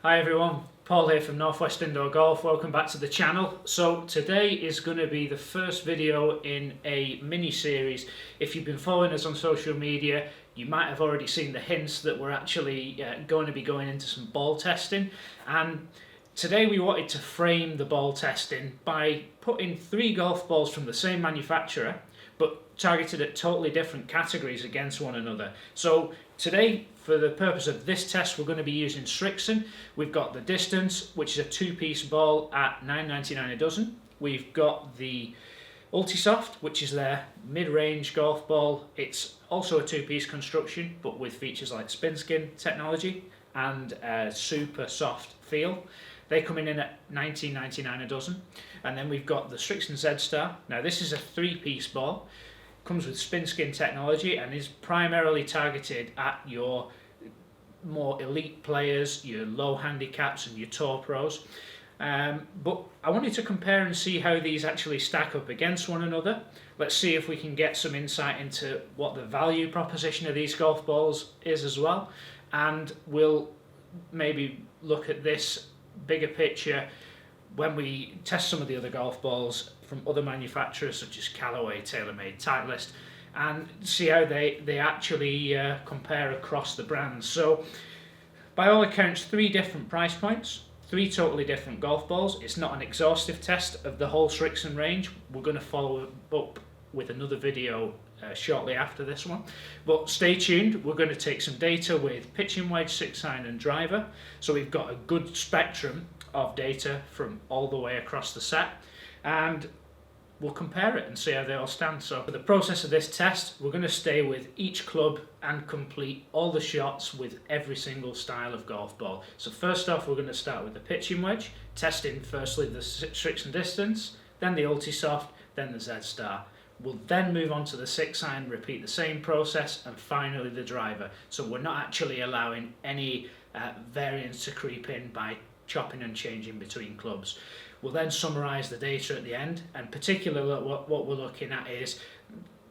Hi everyone, Paul here from Northwest Indoor Golf. Welcome back to the channel. So today is going to be the first video in a mini series. If you've been following us on social media, you might have already seen the hints that we're actually going to be going into some ball testing. And today we wanted to frame the ball testing by putting 3 golf balls from the same manufacturer, but targeted at totally different categories against one another. So today, for the purpose of this test, we're going to be using Srixon. We've got the Distance, which is a 2-piece ball at $9.99 a dozen. We've got the Ultisoft, which is their mid-range golf ball. It's also a 2-piece construction, but with features like spin skin technology and a super soft feel. They come in at $19.99 a dozen. And then we've got the Srixon Z Star. Now this is a 3-piece ball. Comes with spin skin technology and is primarily targeted at your more elite players, your low handicaps and your tour pros. But I wanted to compare and see how these actually stack up against one another. Let's see if we can get some insight into what the value proposition of these golf balls is as well. And we'll maybe look at this bigger picture when we test some of the other golf balls from other manufacturers such as Callaway, TaylorMade, Titleist, and see how they actually compare across the brands. So by all accounts, 3 different price points, 3 totally different golf balls. It's not an exhaustive test of the whole Srixon range. We're going to follow up with another video shortly after this one, but stay tuned. We're going to take some data with pitching wedge, 6-iron and driver, so we've got a good spectrum of data from all the way across the set, and we'll compare it and see how they all stand. So for the process of this test, we're going to stay with each club and complete all the shots with every single style of golf ball. So first off, we're going to start with the pitching wedge, testing firstly the Srixon Distance, then the Ultisoft, then the Z Star. We'll then move on to the 6-iron, repeat the same process, and finally the driver. So we're not actually allowing any variance to creep in by chopping and changing between clubs. We'll then summarise the data at the end, and particularly what we're looking at is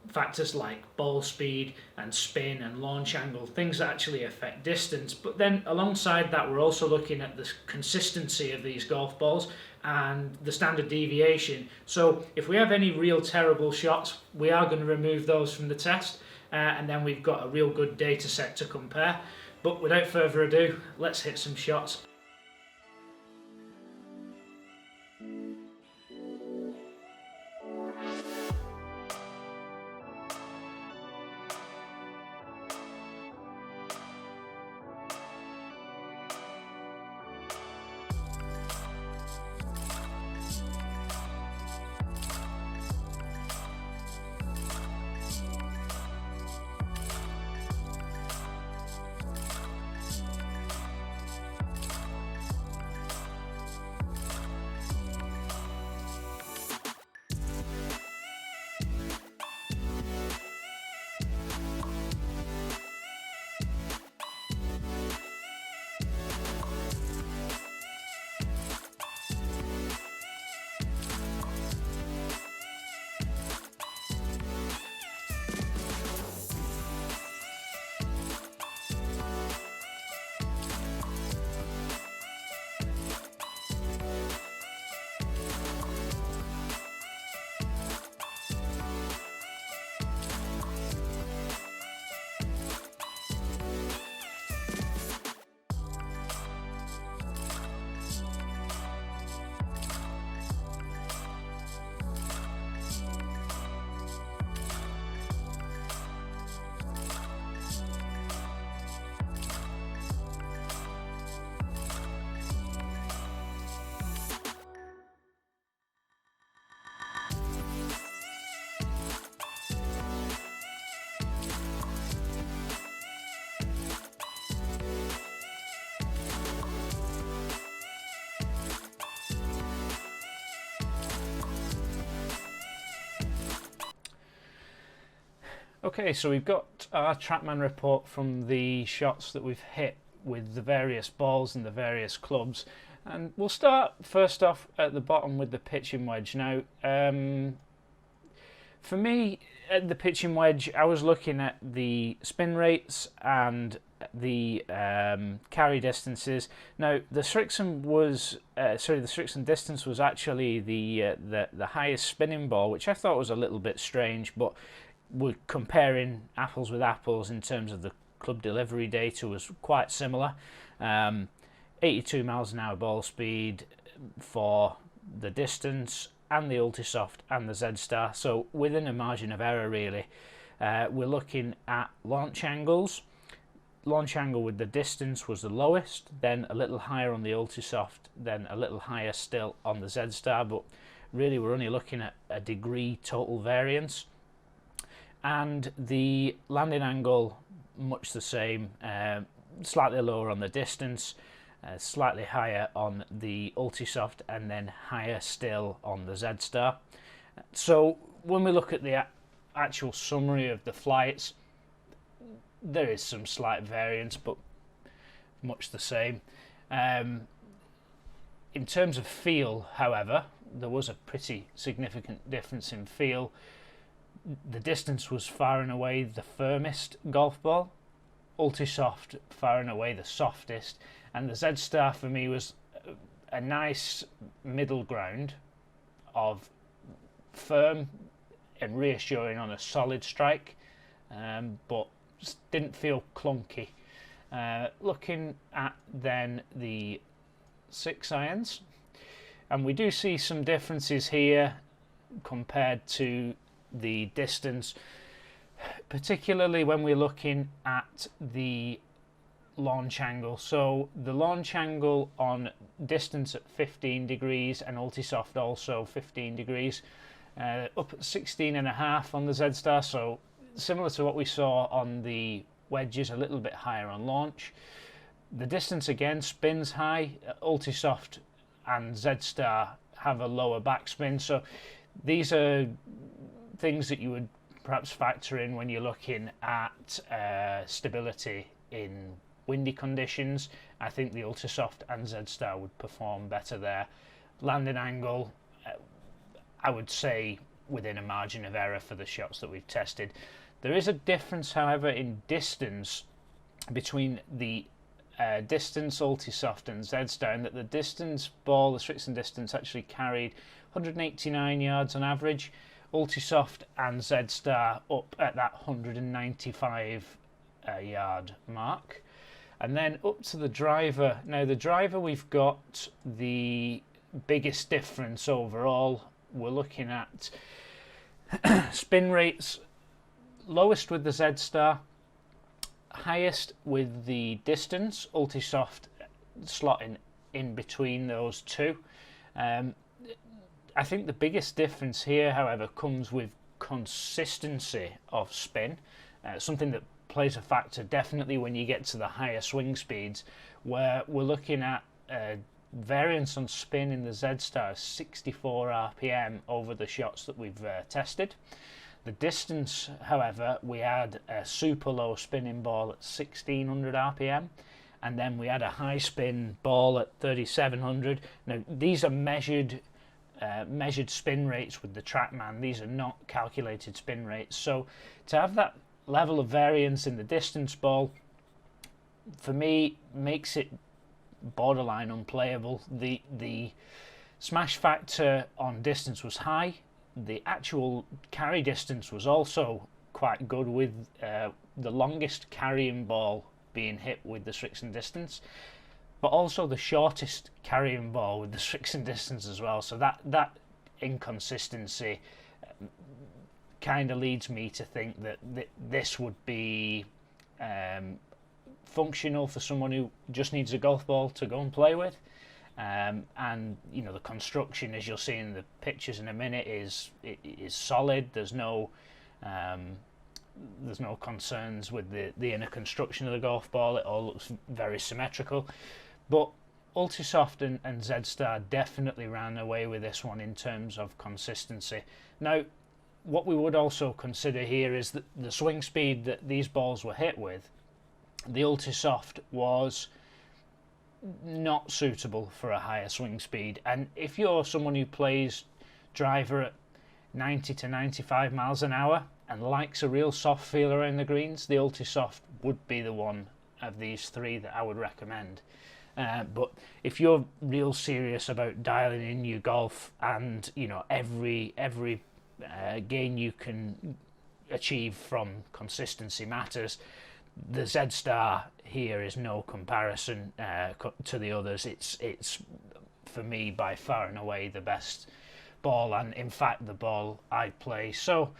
factors like ball speed and spin and launch angle, things that actually affect distance. But then alongside that, we're also looking at the consistency of these golf balls and the standard deviation. So if we have any real terrible shots, we are going to remove those from the test, and then we've got a real good data set to compare. But without further ado, let's hit some shots. Okay, so we've got our TrackMan report from the shots that we've hit with the various balls and the various clubs, and we'll start first off at the bottom with the pitching wedge. Now, For me, at the pitching wedge, I was looking at the spin rates and the carry distances. Now, the Srixon was the Srixon distance was actually the highest spinning ball, which I thought was a little bit strange. But we're comparing apples with apples in terms of the club delivery data was quite similar. 82 miles an hour ball speed for the distance and the Ultisoft and the Z-Star, so within a margin of error really. We're looking at launch angles. Launch angle with the distance was the lowest, then a little higher on the Ultisoft, then a little higher still on the Z-Star, but really we're only looking at a degree total variance. And the landing angle, much the same, slightly lower on the distance, slightly higher on the Ultisoft, and then higher still on the Z-Star. So when we look at the actual summary of the flights, there is some slight variance, but much the same. In terms of feel, however, there was a pretty significant difference in feel. The distance was far and away the firmest golf ball, Ultisoft far and away the softest, and the Z-Star for me was a nice middle ground of firm and reassuring on a solid strike, but didn't feel clunky. Looking at then the 6 irons, and we do see some differences here compared to the distance, particularly when we're looking at the launch angle. So the launch angle on distance at 15 degrees and Ultisoft also 15 degrees, up at 16.5 on the Z-Star, so similar to what we saw on the wedges, a little bit higher on launch. The distance again spins high. Ultisoft and Z-Star have a lower backspin, so these are things that you would perhaps factor in when you're looking at stability in windy conditions. I think the Ultisoft and Z-Star would perform better there. Landing angle, I would say within a margin of error for the shots that we've tested. There is a difference, however, in distance between the distance Ultisoft and Z-Star, and that the distance ball, the Srixon distance, actually carried 189 yards on average. Ultisoft and Z-Star up at that 195 yard mark. And then up to the driver. Now the driver, we've got the biggest difference overall. We're looking at spin rates, lowest with the Z-Star, highest with the distance, Ultisoft slotting in between those two. I think the biggest difference here, however, comes with consistency of spin, something that plays a factor definitely when you get to the higher swing speeds, where we're looking at variance on spin in the Z-Star 64 RPM over the shots that we've tested. The distance, however, we had a super low spinning ball at 1600 RPM, and then we had a high spin ball at 3700. Now these are measured spin rates with the TrackMan. These are not calculated spin rates. So to have that level of variance in the distance ball, for me, makes it borderline unplayable. The smash factor on distance was high. The actual carry distance was also quite good, with the longest carrying ball being hit with the Srixon distance, but also the shortest carrying ball with the Srixon distance as well. So that inconsistency kind of leads me to think that this would be functional for someone who just needs a golf ball to go and play with. And you know, the construction, as you'll see in the pictures in a minute, is solid. There's no concerns with the inner construction of the golf ball. It all looks very symmetrical. But Ultisoft and Z-Star definitely ran away with this one in terms of consistency. Now, what we would also consider here is that the swing speed that these balls were hit with, the Ultisoft was not suitable for a higher swing speed. And if you're someone who plays driver at 90 to 95 miles an hour and likes a real soft feel around the greens, the Ultisoft would be the one of these three that I would recommend. But if you're real serious about dialing in your golf and, you know, every gain you can achieve from consistency matters, the Z-Star here is no comparison to the others. It's for me by far and away the best ball, and in fact the ball I play. So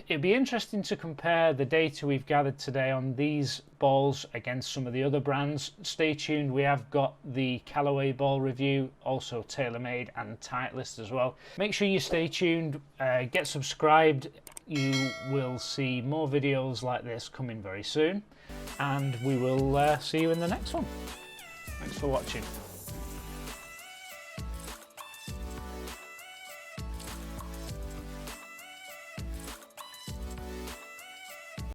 it'd be interesting to compare the data we've gathered today on these balls against some of the other brands. Stay tuned, we have got the Callaway ball review, also TaylorMade and Titleist as well. Make sure you stay tuned, get subscribed. You will see more videos like this coming very soon, and we will see you in the next one. Thanks for watching.